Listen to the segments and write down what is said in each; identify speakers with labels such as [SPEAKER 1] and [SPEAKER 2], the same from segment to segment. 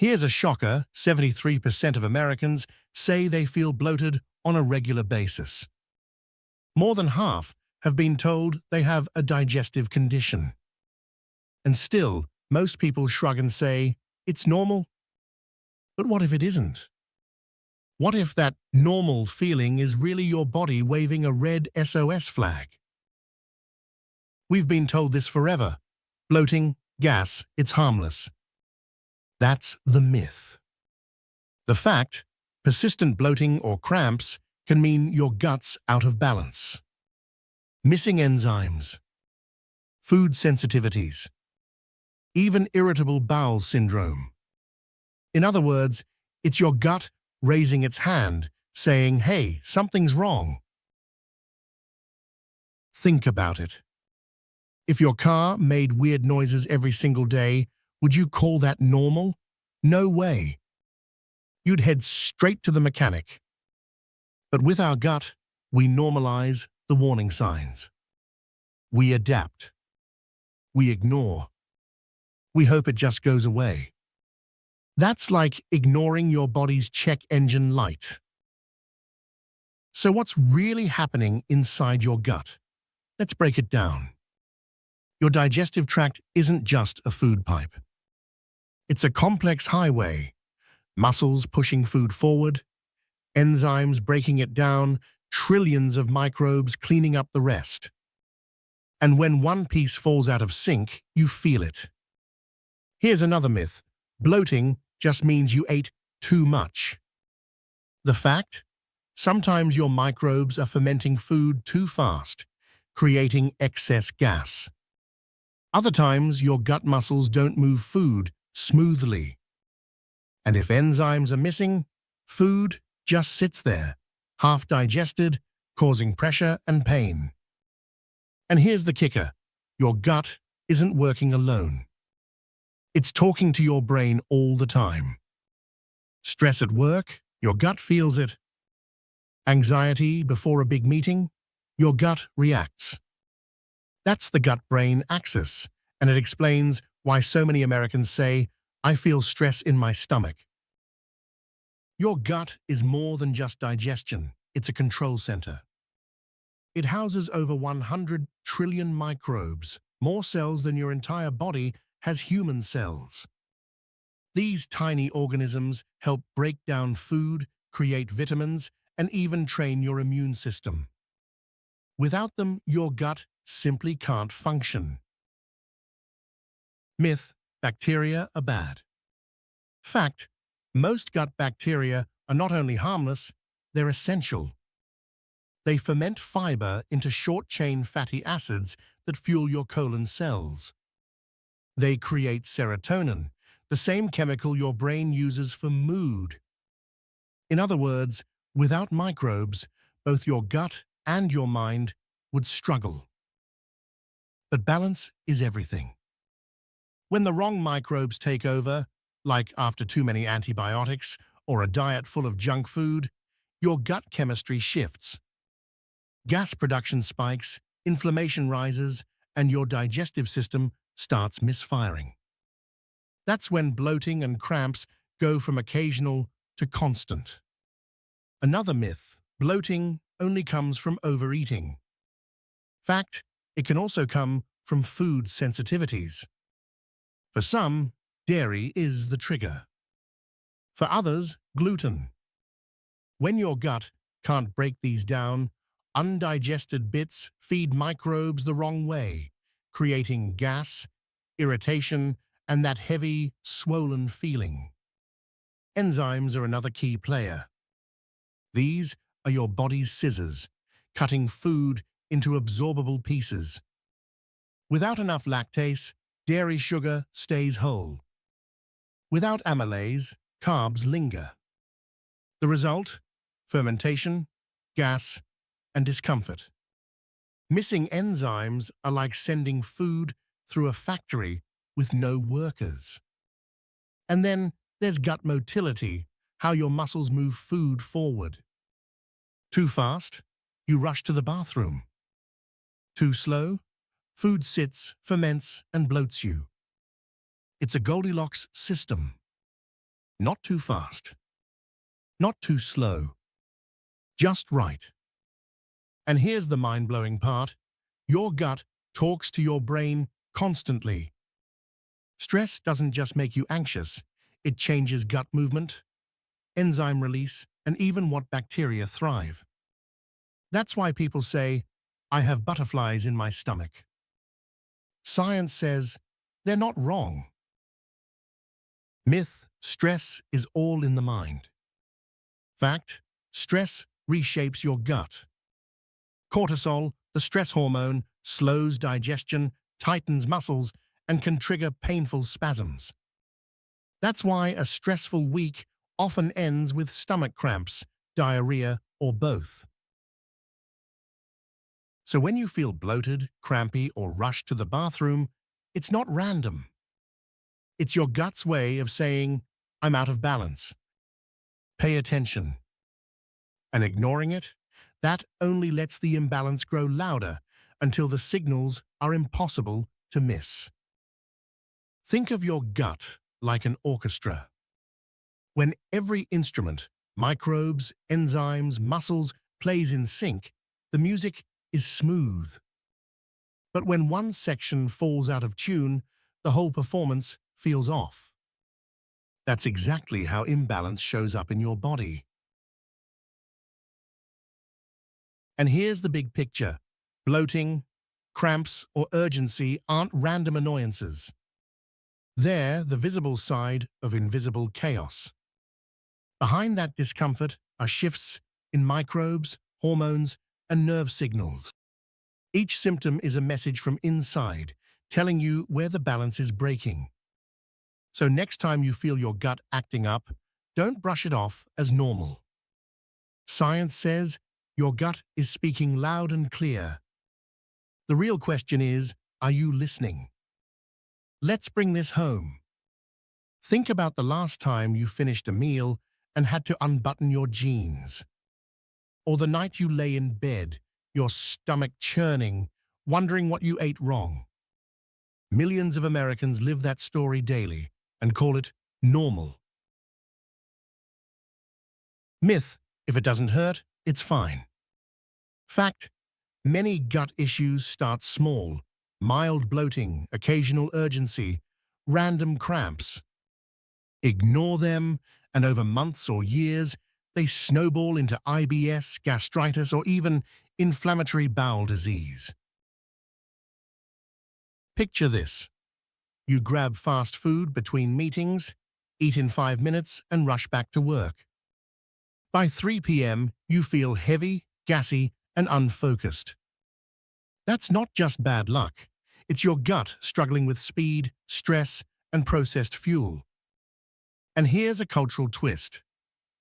[SPEAKER 1] Here's a shocker: 73% of Americans say they feel bloated on a regular basis. More than half have been told they have a digestive condition. And still, most people shrug and say, it's normal. But what if it isn't? What if that normal feeling is really your body waving a red SOS flag? We've been told this forever. Bloating, gas, it's harmless. That's the myth. The fact: persistent bloating or cramps can mean your gut's out of balance. Missing enzymes, food sensitivities, even irritable bowel syndrome. In other words, it's your gut raising its hand, saying, hey, something's wrong. Think about it. If your car made weird noises every single day, would you call that normal? No way. You'd head straight to the mechanic. But with our gut, we normalize the warning signs. We adapt. We ignore. We hope it just goes away. That's like ignoring your body's check engine light. So what's really happening inside your gut? Let's break it down. Your digestive tract isn't just a food pipe. It's a complex highway: muscles pushing food forward, enzymes breaking it down, trillions of microbes cleaning up the rest. And when one piece falls out of sync, you feel it. Here's another myth: bloating just means you ate too much. The fact: sometimes your microbes are fermenting food too fast, creating excess gas. Other times, your gut muscles don't move food smoothly. And if enzymes are missing, food just sits there, half digested, causing pressure and pain. And here's the kicker: your gut isn't working alone. It's talking to your brain all the time. Stress at work, your gut feels it. Anxiety before a big meeting, your gut reacts. That's the gut-brain axis, and it explains why so many Americans say, I feel stress in my stomach. Your gut is more than just digestion. It's a control center. It houses over 100 trillion microbes, more cells than your entire body has human cells. These tiny organisms help break down food, create vitamins, and even train your immune system. Without them, your gut simply can't function. Myth: bacteria are bad. Fact: most gut bacteria are not only harmless, they're essential. They ferment fiber into short-chain fatty acids that fuel your colon cells. They create serotonin, the same chemical your brain uses for mood. In other words, without microbes, both your gut and your mind would struggle. But balance is everything. When the wrong microbes take over, like after too many antibiotics or a diet full of junk food, your gut chemistry shifts. Gas production spikes, inflammation rises, and your digestive system starts misfiring. That's when bloating and cramps go from occasional to constant. Another myth: bloating only comes from overeating. Fact: it can also come from food sensitivities. For some, dairy is the trigger. For others, gluten. When your gut can't break these down, undigested bits feed microbes the wrong way, creating gas, irritation, and that heavy, swollen feeling. Enzymes are another key player. These are your body's scissors, cutting food into absorbable pieces. Without enough lactase, dairy sugar stays whole. Without amylase, carbs linger. The result? Fermentation, gas, and discomfort. Missing enzymes are like sending food through a factory with no workers. And then there's gut motility, how your muscles move food forward. Too fast, you rush to the bathroom. Too slow, food sits, ferments, and bloats you. It's a Goldilocks system. Not too fast, not too slow, just right. And here's the mind-blowing part. Your gut talks to your brain constantly. Stress doesn't just make you anxious, it changes gut movement, enzyme release, and even what bacteria thrive. That's why people say, I have butterflies in my stomach. Science says they're not wrong. Myth, stress is all in the mind. Fact, stress reshapes your gut. Cortisol, the stress hormone, slows digestion, tightens muscles, and can trigger painful spasms. That's why a stressful week often ends with stomach cramps, diarrhea, or both. So when you feel bloated, crampy, or rush to the bathroom, it's not random. It's your gut's way of saying, I'm out of balance. Pay attention. And ignoring it, that only lets the imbalance grow louder until the signals are impossible to miss. Think of your gut like an orchestra. When every instrument, microbes, enzymes, muscles, plays in sync, the music is smooth. But when one section falls out of tune, the whole performance feels off. That's exactly how imbalance shows up in your body. And here's the big picture. Bloating, cramps, or urgency aren't random annoyances. They're the visible side of invisible chaos. Behind that discomfort are shifts in microbes, hormones, and nerve signals. Each symptom is a message from inside, telling you where the balance is breaking. So next time you feel your gut acting up, don't brush it off as normal. Science says your gut is speaking loud and clear. The real question is, are you listening? Let's bring this home. Think about the last time you finished a meal and had to unbutton your jeans. Or the night you lay in bed, your stomach churning, wondering what you ate wrong. Millions of Americans live that story daily and call it normal. Myth, if it doesn't hurt, it's fine. Fact, many gut issues start small. Mild bloating, occasional urgency, random cramps. Ignore them, and over months or years, they snowball into IBS, gastritis, or even inflammatory bowel disease. Picture this. You grab fast food between meetings, eat in 5 minutes, and rush back to work. By 3 p.m., you feel heavy, gassy, and unfocused. That's not just bad luck. It's your gut struggling with speed, stress, and processed fuel. And here's a cultural twist.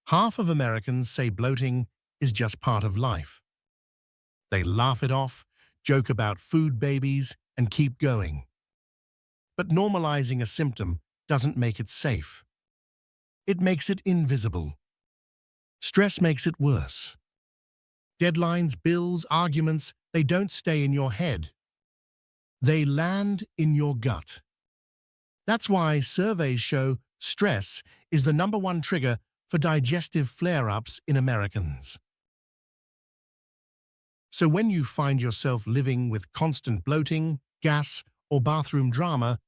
[SPEAKER 1] Half of Americans say bloating is just part of life. They laugh it off, joke about food babies, and keep going. But normalizing a symptom doesn't make it safe. It makes it invisible. Stress makes it worse. Deadlines, bills, arguments, they don't stay in your head. They land in your gut. That's why surveys show stress is the #1 trigger for digestive flare-ups in Americans. So when you find yourself living with constant bloating, gas, or bathroom drama,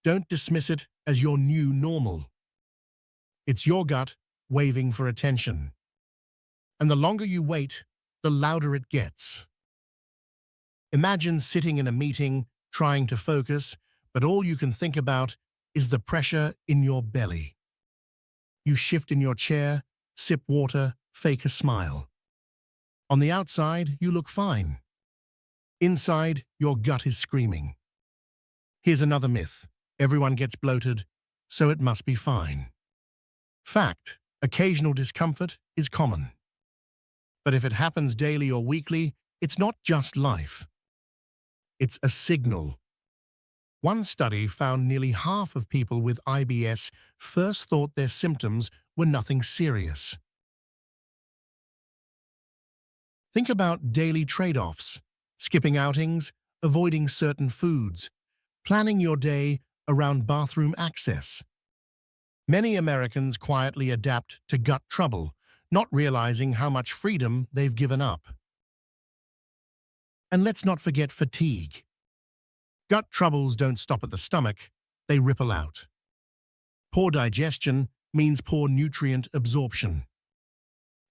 [SPEAKER 1] don't dismiss it as your new normal. It's your gut waving for attention. And the longer you wait, the louder it gets. Imagine sitting in a meeting, trying to focus, but all you can think about is the pressure in your belly. You shift in your chair, sip water, fake a smile. On the outside, you look fine. Inside, your gut is screaming. Here's another myth. Everyone gets bloated, so it must be fine. Fact, occasional discomfort is common. But if it happens daily or weekly, it's not just life. It's a signal. One study found nearly half of people with IBS first thought their symptoms were nothing serious. Think about daily trade-offs, skipping outings, avoiding certain foods, planning your day around bathroom access. Many Americans quietly adapt to gut trouble, not realizing how much freedom they've given up. And let's not forget fatigue. Gut troubles don't stop at the stomach, they ripple out. Poor digestion means poor nutrient absorption.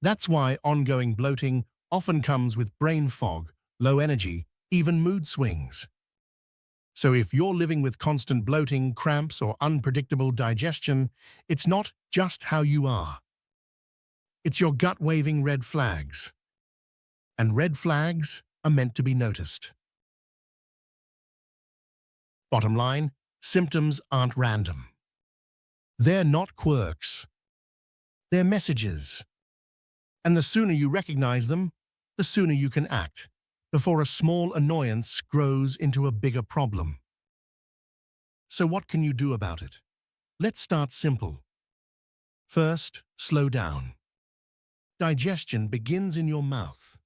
[SPEAKER 1] That's why ongoing bloating often comes with brain fog, low energy, even mood swings. So if you're living with constant bloating, cramps, or unpredictable digestion, it's not just how you are. It's your gut waving red flags. And red flags are meant to be noticed. Bottom line, symptoms aren't random. They're not quirks. They're messages. And the sooner you recognize them, the sooner you can act, before a small annoyance grows into a bigger problem. So what can you do about it? Let's start simple. First, slow down. Digestion begins in your mouth.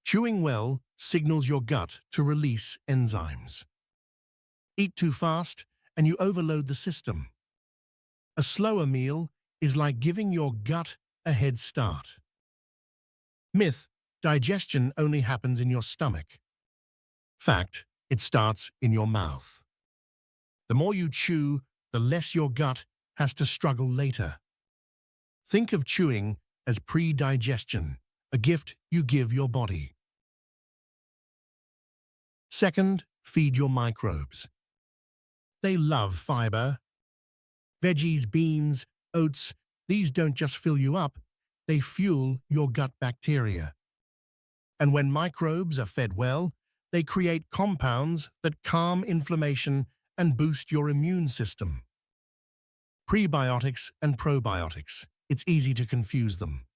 [SPEAKER 1] Chewing well signals your gut to release enzymes. Eat too fast and you overload the system. A slower meal is like giving your gut a head start. Myth: digestion only happens in your stomach. Fact: it starts in your mouth. The more you chew, the less your gut has to struggle later. Think of chewing as pre-digestion, a gift you give your body. Second, feed your microbes. They love fiber. Veggies, beans, oats, these don't just fill you up, they fuel your gut bacteria. And when microbes are fed well, they create compounds that calm inflammation and boost your immune system. Prebiotics and probiotics. It's easy to confuse them.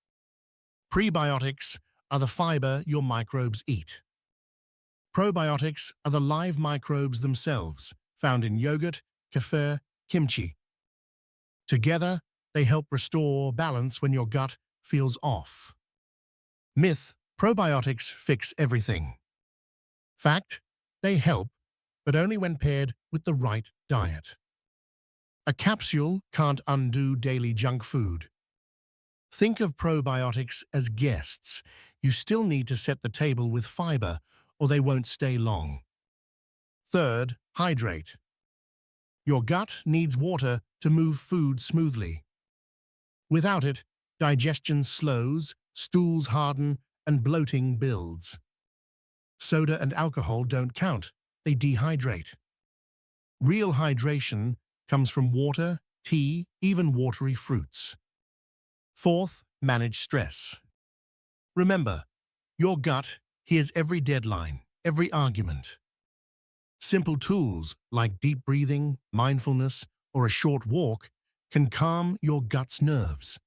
[SPEAKER 1] Prebiotics are the fiber your microbes eat. Probiotics are the live microbes themselves, found in yogurt, kefir, kimchi. Together, they help restore balance when your gut feels off. Myth: probiotics fix everything. Fact: they help, but only when paired with the right diet. A capsule can't undo daily junk food. Think of probiotics as guests. You still need to set the table with fiber, or they won't stay long. Third, hydrate. Your gut needs water to move food smoothly. Without it, digestion slows, stools harden, and bloating builds. Soda and alcohol don't count, they dehydrate. Real hydration comes from water, tea, even watery fruits. Fourth, manage stress. Remember, your gut hears every deadline, every argument. Simple tools like deep breathing, mindfulness, or a short walk can calm your gut's nerves.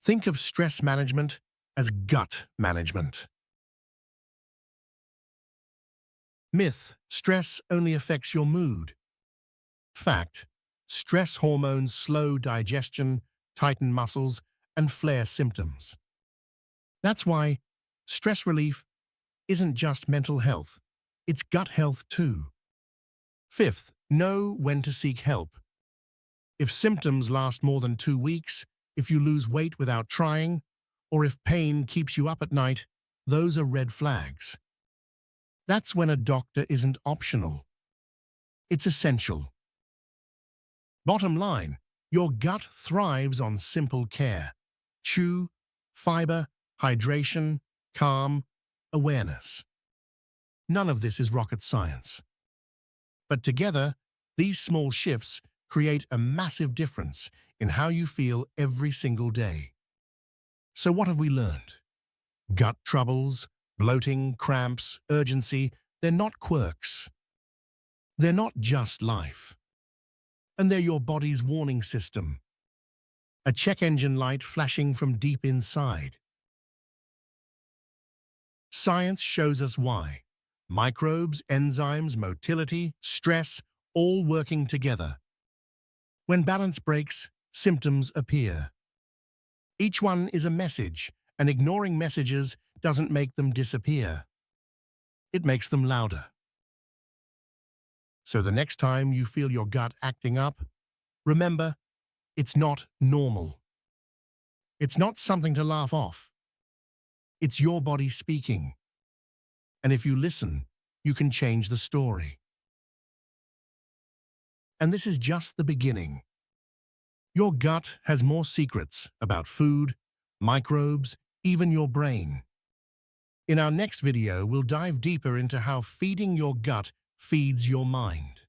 [SPEAKER 1] Think of stress management as gut management. Myth: stress only affects your mood. Fact: stress hormones slow digestion, tighten muscles, and flare symptoms. That's why stress relief isn't just mental health, it's gut health too. Fifth, know when to seek help. If symptoms last more than 2 weeks, if you lose weight without trying, or if pain keeps you up at night, those are red flags. That's when a doctor isn't optional. It's essential. Bottom line, your gut thrives on simple care. Chew, fiber, hydration, calm, awareness. None of this is rocket science. But together, these small shifts create a massive difference in how you feel every single day. So what have we learned? Gut troubles, bloating, cramps, urgency, they're not quirks. They're not just life. And they're your body's warning system. A check engine light flashing from deep inside. Science shows us why. Microbes, enzymes, motility, stress, all working together. When balance breaks, symptoms appear. Each one is a message, and ignoring messages doesn't make them disappear. It makes them louder. So the next time you feel your gut acting up, remember, It's not normal. It's not something to laugh off. It's your body speaking. And if you listen, you can change the story. And this is just the beginning. Your gut has more secrets about food, microbes, even your brain. In our next video, we'll dive deeper into how feeding your gut feeds your mind.